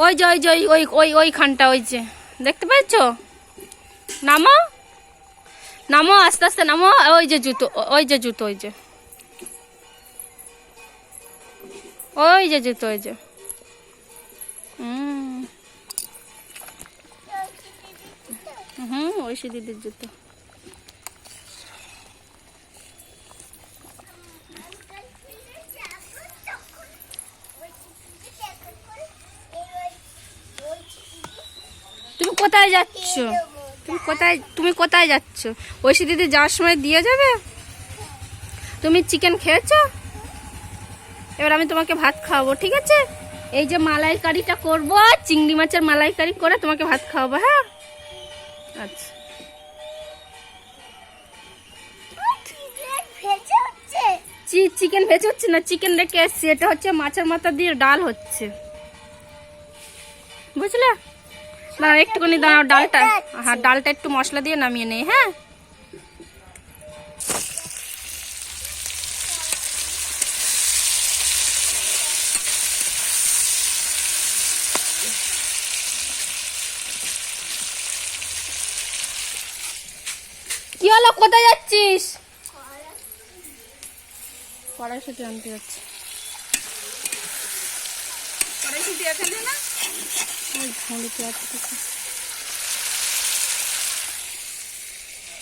ওই যে ওই যে ওই ওই ওইখানটা, ওই যে দেখতে পাচ্ছ? নামো নামো, আস্তে আস্তে নামো। ওই যে জুতো, ওই যে জুতো, ওই যে ওই যে জুতো, ওই যে ঐশী দিদির জুতো। তুমি কোথায় যাচ্ছ? তুমি কোথায় যাচ্ছ? ঐশী দিদি যাওয়ার সময় দিয়ে যাবে। তুমি চিকেন খেয়েছো? এবার আমি তোমাকে ভাত খাওয়াবো, ঠিক আছে? এই যে মালাইকারিটা করবো, চিংড়ি মাছের মালাইকারি করে তোমাকে ভাত খাওয়াবো, হ্যাঁ? আচ্ছা। চিকেন ভেজে হচ্ছে না, চিকেন রেখে এসছি। এটা হচ্ছে মাছের মাথা দিয়ে ডাল হচ্ছে, বুঝলে? না একটুখানি দাঁড়াও, ডালটা, হ্যাঁ ডালটা একটু মশলা দিয়ে নামিয়ে নেই, হ্যাঁ? কি হলো, কোথায় যাচ্ছিস? কড়াইশুঁটি আনতে যাচ্ছি। কড়াইশুঁটি এখানে না, ওই ঝুড়িতে আছে।